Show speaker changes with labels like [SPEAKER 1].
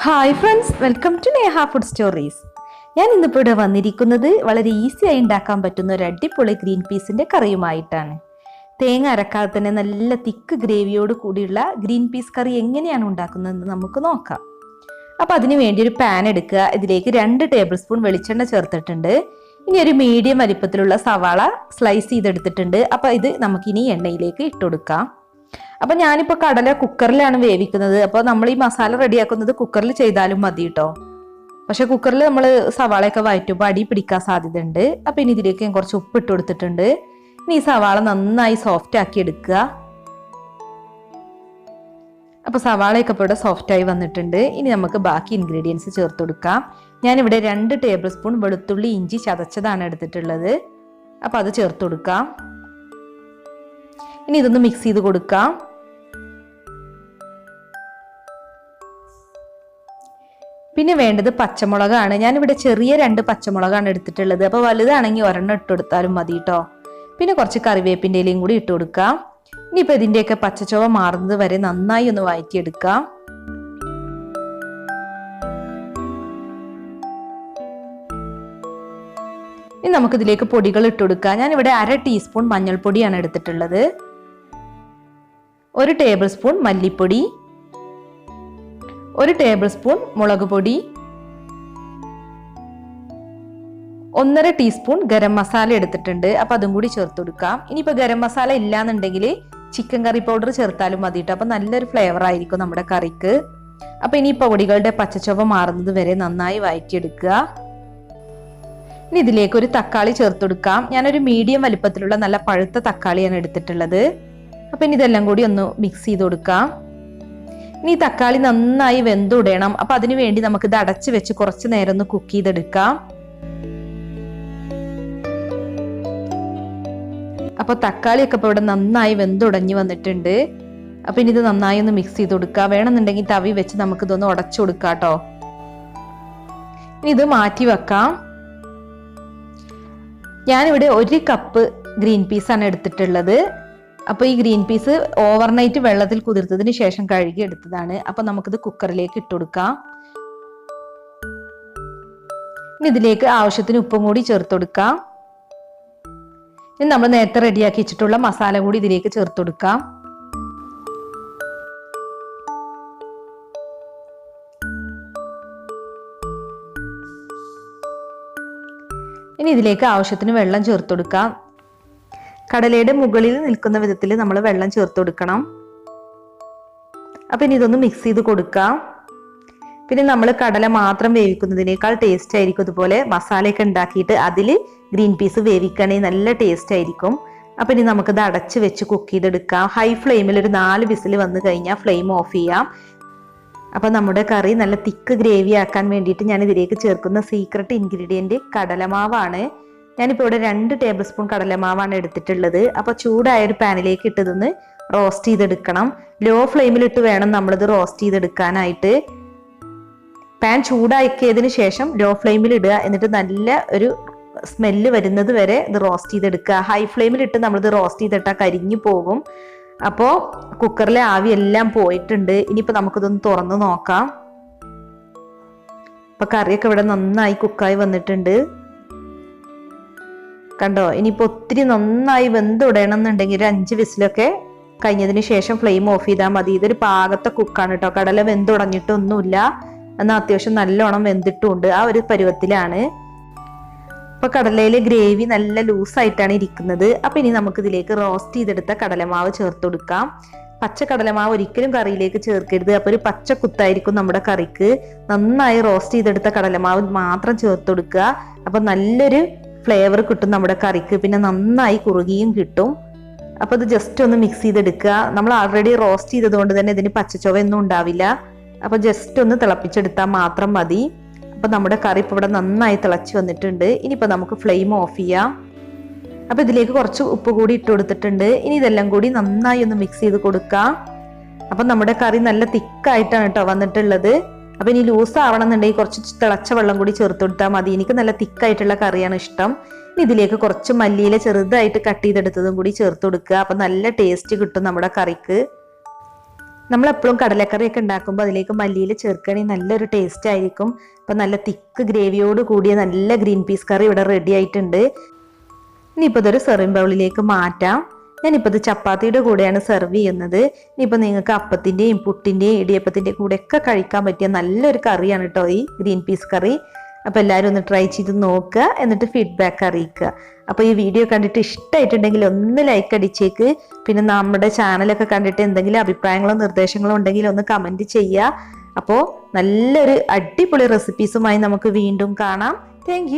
[SPEAKER 1] Hi friends, welcome to Neha food stories. ഞാൻ ഇന്നിപ്പോൾ ഇവിടെ വന്നിരിക്കുന്നത് വളരെ ഈസി ആയി ഉണ്ടാക്കാൻ പറ്റുന്ന ഒരു അടിപൊളി ഗ്രീൻ പീസിന്റെ കറിയുമായിട്ടാണ്. തേങ്ങ അരക്കാതെ തന്നെ നല്ല തിക്ക് ഗ്രേവിയോട് കൂടിയുള്ള ഗ്രീൻ പീസ് കറി എങ്ങനെയാണ് ഉണ്ടാക്കുന്നതെന്ന് നമുക്ക് നോക്കാം. അപ്പോൾ അതിന് വേണ്ടി ഒരു പാൻ എടുക്കുക. ഇതിലേക്ക് 2 ടേബിൾ സ്പൂൺ വെളിച്ചെണ്ണ ചേർത്തിട്ടുണ്ട്. ഇനി ഒരു മീഡിയം വലിപ്പത്തിലുള്ള സവാള സ്ലൈസ് ചെയ്തെടുത്തിട്ടുണ്ട്. അപ്പോൾ ഇത് നമുക്കിനി എണ്ണയിലേക്ക് ഇട്ടുകൊടുക്കാം. അപ്പം ഞാനിപ്പോൾ കടല കുക്കറിലാണ് വേവിക്കുന്നത്. അപ്പോൾ നമ്മൾ ഈ മസാല റെഡിയാക്കുന്നത് കുക്കറിൽ ചെയ്താലും മതി കേട്ടോ. പക്ഷെ കുക്കറിൽ നമ്മൾ സവാളയൊക്കെ വഴറ്റുമ്പോൾ അടി പിടിക്കാൻ സാധ്യതയുണ്ട്. അപ്പം ഇനി ഇതിലേക്ക് ഞാൻ കുറച്ച് ഉപ്പ് ഇട്ട് കൊടുത്തിട്ടുണ്ട്. ഇനി ഈ സവാള നന്നായി സോഫ്റ്റ് ആക്കി എടുക്കുക. അപ്പോൾ സവാളയൊക്കെ ഇപ്പോൾ ഇവിടെ സോഫ്റ്റായി വന്നിട്ടുണ്ട്. ഇനി നമുക്ക് ബാക്കി ഇൻഗ്രീഡിയൻസ് ചേർത്ത് കൊടുക്കാം. ഞാനിവിടെ 2 ടേബിൾ സ്പൂൺ വെളുത്തുള്ളി ഇഞ്ചി ചതച്ചതാണ് എടുത്തിട്ടുള്ളത്. അപ്പോൾ അത് ചേർത്ത് കൊടുക്കാം. ഇനി ഇതൊന്ന് മിക്സ് ചെയ്ത് കൊടുക്കാം. പിന്നെ വേണ്ടത് പച്ചമുളകാണ്. ഞാനിവിടെ ചെറിയ 2 പച്ചമുളകാണ് എടുത്തിട്ടുള്ളത്. അപ്പോൾ വലുതാണെങ്കിൽ 1 ഇട്ട് കൊടുത്താലും മതി കേട്ടോ. പിന്നെ കുറച്ച് കറിവേപ്പിൻ്റെ ഇലയും കൂടി ഇട്ട് കൊടുക്കാം. ഇനിയിപ്പോൾ ഇതിൻ്റെയൊക്കെ പച്ചച്ചുവ മാറുന്നത് വരെ നന്നായി ഒന്ന് വഴറ്റിയെടുക്കാം. ഇനി നമുക്കിതിലേക്ക് പൊടികൾ ഇട്ട് കൊടുക്കാം. ഞാനിവിടെ 1/2 ടീസ്പൂൺ മഞ്ഞൾപ്പൊടിയാണ് എടുത്തിട്ടുള്ളത്, 1 ടേബിൾ സ്പൂൺ മല്ലിപ്പൊടി, 1 ടേബിൾ സ്പൂൺ മുളക് പൊടി, 1/2 ടീസ്പൂൺ ഗരം മസാല എടുത്തിട്ടുണ്ട്. അപ്പം അതും കൂടി ചേർത്ത് കൊടുക്കാം. ഇനിയിപ്പോൾ ഗരം മസാല ഇല്ലാന്നുണ്ടെങ്കിൽ ചിക്കൻ കറി പൗഡർ ചേർത്താലും മതി കേട്ടോ. അപ്പം നല്ലൊരു ഫ്ലേവർ ആയിരിക്കും നമ്മുടെ കറിക്ക്. അപ്പം ഇനി പൊടികളുടെ പച്ചച്ചുവ മാറുന്നത് വരെ നന്നായി വഴറ്റിയെടുക്കുക. ഇനി ഇതിലേക്ക് ഒരു തക്കാളി ചേർത്ത് കൊടുക്കാം. ഞാനൊരു മീഡിയം വലിപ്പത്തിലുള്ള നല്ല പഴുത്ത തക്കാളിയാണ് എടുത്തിട്ടുള്ളത്. അപ്പം ഇനി ഇതെല്ലാം കൂടി ഒന്ന് മിക്സ് ചെയ്ത് കൊടുക്കാം. ഇനി തക്കാളി നന്നായി വെന്തുടയണം. അപ്പം അതിനു വേണ്ടി നമുക്ക് ഇത് അടച്ചു വെച്ച് കുറച്ച് നേരം ഒന്ന് കുക്ക് ചെയ്തെടുക്കാം. അപ്പോൾ തക്കാളിയൊക്കെ ഇപ്പോൾ ഇവിടെ നന്നായി വെന്തുടഞ്ഞു വന്നിട്ടുണ്ട്. അപ്പം ഇനി ഇത് നന്നായി ഒന്ന് മിക്സ് ചെയ്ത് കൊടുക്കുക. വേണമെന്നുണ്ടെങ്കിൽ തവി വെച്ച് നമുക്ക് ഇതൊന്ന് ഉടച്ചു കൊടുക്കാം കേട്ടോ. ഇനി ഇത് മാറ്റി വെക്കാം. ഞാനിവിടെ 1 കപ്പ് ഗ്രീൻ പീസാണ് എടുത്തിട്ടുള്ളത്. അപ്പോൾ ഈ ഗ്രീൻ പീസ് ഓവർനൈറ്റ് വെള്ളത്തിൽ കുതിർത്തതിന് ശേഷം കഴുകി എടുത്തതാണ്. അപ്പോൾ നമുക്കിത് കുക്കറിലേക്ക് ഇട്ട് കൊടുക്കാം. ഇനി ഇതിലേക്ക് ആവശ്യത്തിന് ഉപ്പും കൂടി ചേർത്ത് കൊടുക്കാം. ഇനി നമ്മൾ നേരത്തെ റെഡിയാക്കി വെച്ചിട്ടുള്ള മസാല കൂടി ഇതിലേക്ക് ചേർത്ത് കൊടുക്കാം. ഇനി ഇതിലേക്ക് ആവശ്യത്തിന് വെള്ളം ചേർത്ത് കൊടുക്കാം. കടലയുടെ മുകളിൽ നിൽക്കുന്ന വിധത്തിൽ നമ്മൾ വെള്ളം ചേർത്ത് കൊടുക്കണം. അപ്പം ഇനി ഇതൊന്ന് മിക്സ് ചെയ്ത് കൊടുക്കാം. പിന്നെ നമ്മൾ കടല മാത്രം വേവിക്കുന്നതിനേക്കാൾ ടേസ്റ്റ് ആയിരിക്കും ഇതുപോലെ മസാലയൊക്കെ ഉണ്ടാക്കിയിട്ട് അതിൽ ഗ്രീൻ പീസ് വേവിക്കുകയാണെങ്കിൽ നല്ല ടേസ്റ്റ് ആയിരിക്കും. അപ്പം ഇനി നമുക്കിത് അടച്ച് വെച്ച് കുക്ക് ചെയ്തെടുക്കാം. ഹൈ ഫ്ലെയിമിൽ ഒരു 4 വിസിൽ വന്നു കഴിഞ്ഞാൽ ഫ്ലെയിം ഓഫ് ചെയ്യാം. അപ്പം നമ്മുടെ കറി നല്ല തിക്ക് ഗ്രേവി ആക്കാൻ വേണ്ടിയിട്ട് ഞാൻ ഇതിലേക്ക് ചേർക്കുന്ന സീക്രട്ട് ഇൻഗ്രീഡിയൻറ്റ് കടലമാവാണ്. ഞാനിപ്പോൾ ഇവിടെ 2 ടേബിൾ സ്പൂൺ കടലമാവാണ് എടുത്തിട്ടുള്ളത്. അപ്പോൾ ചൂടായ ഒരു പാനിലേക്ക് ഇട്ടതൊന്ന് റോസ്റ്റ് ചെയ്തെടുക്കണം. ലോ ഫ്ലെയിമിലിട്ട് വേണം നമ്മളിത് റോസ്റ്റ് ചെയ്തെടുക്കാനായിട്ട്. പാൻ ചൂടാക്കിയതിന് ശേഷം ലോ ഫ്ലെയിമിൽ ഇടുക. എന്നിട്ട് നല്ല ഒരു സ്മെല്ല് വരുന്നത് വരെ ഇത് റോസ്റ്റ് ചെയ്തെടുക്കുക. ഹൈ ഫ്ലെയിമിലിട്ട് നമ്മളിത് റോസ്റ്റ് ചെയ്തിട്ടാൽ കരിഞ്ഞു പോകും. അപ്പോൾ കുക്കറിലെ ആവി എല്ലാം പോയിട്ടുണ്ട്. ഇനിയിപ്പോൾ നമുക്കിതൊന്ന് തുറന്ന് നോക്കാം. അപ്പോൾ കറിയൊക്കെ ഇവിടെ നന്നായി കുക്കായി വന്നിട്ടുണ്ട്. കണ്ടോ? ഇനിയിപ്പോൾ ഒത്തിരി നന്നായി വെന്തുടയണം എന്നുണ്ടെങ്കിൽ ഒരു 5 വിസിലൊക്കെ കഴിഞ്ഞതിന് ശേഷം ഫ്ലെയിം ഓഫ് ചെയ്താൽ മതി. ഇതൊരു പാകത്തെ കുക്കാണ് കേട്ടോ. കടല വെന്തുടഞ്ഞിട്ടൊന്നുമില്ല, എന്നാൽ അത്യാവശ്യം നല്ലോണം വെന്തിട്ടുമുണ്ട്. ആ ഒരു പരുവത്തിലാണ്. അപ്പോൾ കടലയിലെ ഗ്രേവി നല്ല ലൂസായിട്ടാണ് ഇരിക്കുന്നത്. അപ്പം ഇനി നമുക്ക് ഇതിലേക്ക് റോസ്റ്റ് ചെയ്തെടുത്ത കടലമാവ് ചേർത്ത് കൊടുക്കാം. പച്ച കടലമാവ് ഒരിക്കലും കറിയിലേക്ക് ചേർക്കരുത്. അപ്പോൾ ഒരു പച്ച കുത്തായിരിക്കും നമ്മുടെ കറിക്ക്. നന്നായി റോസ്റ്റ് ചെയ്തെടുത്ത കടലമാവ് മാത്രം ചേർത്ത് കൊടുക്കുക. അപ്പം നല്ലൊരു ഫ്ലേവർ കിട്ടും നമ്മുടെ കറിക്ക്. പിന്നെ നന്നായി കുറുകിയും കിട്ടും. അപ്പോൾ ഇത് ജസ്റ്റ് ഒന്ന് മിക്സ് ചെയ്തെടുക്കുക. നമ്മൾ ആൾറെഡി റോസ്റ്റ് ചെയ്തത് കൊണ്ട് തന്നെ ഇതിന് പച്ചച്ചുവയൊന്നും ഉണ്ടാവില്ല. അപ്പോൾ ജസ്റ്റ് ഒന്ന് തിളപ്പിച്ചെടുത്താൽ മാത്രം മതി. അപ്പോൾ നമ്മുടെ കറി ഇപ്പോൾ ഇവിടെ നന്നായി തിളച്ച് വന്നിട്ടുണ്ട്. ഇനിയിപ്പോൾ നമുക്ക് ഫ്ലെയിം ഓഫ് ചെയ്യാം. അപ്പോൾ ഇതിലേക്ക് കുറച്ച് ഉപ്പ് കൂടി ഇട്ട് കൊടുത്തിട്ടുണ്ട്. ഇനി ഇതെല്ലാം കൂടി നന്നായി ഒന്ന് മിക്സ് ചെയ്ത് കൊടുക്കാം. അപ്പം നമ്മുടെ കറി നല്ല തിക്കായിട്ടാണ് കേട്ടോ വന്നിട്ടുള്ളത്. അപ്പം ഇനി ലൂസ് ആവണമെന്നുണ്ടെങ്കിൽ കുറച്ച് തിളച്ച വെള്ളം കൂടി ചേർത്ത് കൊടുത്താൽ മതി. എനിക്ക് നല്ല തിക്കായിട്ടുള്ള കറിയാണ് ഇഷ്ടം. ഇനി ഇതിലേക്ക് കുറച്ച് മല്ലിയില ചെറുതായിട്ട് കട്ട് ചെയ്തെടുത്തതും കൂടി ചേർത്ത് കൊടുക്കുക. അപ്പം നല്ല ടേസ്റ്റ് കിട്ടും നമ്മുടെ കറിക്ക്. നമ്മളെപ്പോഴും കടലക്കറിയൊക്കെ ഉണ്ടാക്കുമ്പോൾ അതിലേക്ക് മല്ലിയില ചേർക്കുകയാണെങ്കിൽ നല്ലൊരു ടേസ്റ്റ് ആയിരിക്കും. അപ്പം നല്ല തിക്ക് ഗ്രേവിയോട് കൂടിയ നല്ല ഗ്രീൻ പീസ് കറി ഇവിടെ റെഡി ആയിട്ടുണ്ട്. ഇനിയിപ്പോൾ ഇതൊരു സെർവിങ് ബൗളിലേക്ക് മാറ്റാം. ഞാനിപ്പോൾ ഇത് ചപ്പാത്തിയുടെ കൂടെയാണ് സെർവ് ചെയ്യുന്നത്. ഇനിയിപ്പോൾ നിങ്ങൾക്ക് അപ്പത്തിൻ്റെയും പുട്ടിൻ്റെയും ഇടിയപ്പത്തിൻ്റെയും കൂടെയൊക്കെ കഴിക്കാൻ പറ്റിയ നല്ലൊരു കറിയാണ് കേട്ടോ ഈ ഗ്രീൻ പീസ് കറി. അപ്പോൾ എല്ലാവരും ഒന്ന് ട്രൈ ചെയ്ത് നോക്കുക, എന്നിട്ട് ഫീഡ്ബാക്ക് അറിയിക്കുക. അപ്പോൾ ഈ വീഡിയോ കണ്ടിട്ട് ഇഷ്ടമായിട്ടുണ്ടെങ്കിൽ ഒന്ന് ലൈക്ക് അടിച്ചേക്ക്. പിന്നെ നമ്മുടെ ചാനലൊക്കെ കണ്ടിട്ട് എന്തെങ്കിലും അഭിപ്രായങ്ങളോ നിർദ്ദേശങ്ങളോ ഉണ്ടെങ്കിൽ ഒന്ന് കമൻറ്റ് ചെയ്യുക. അപ്പോൾ നല്ലൊരു അടിപൊളി റെസിപ്പീസുമായി നമുക്ക് വീണ്ടും കാണാം. താങ്ക്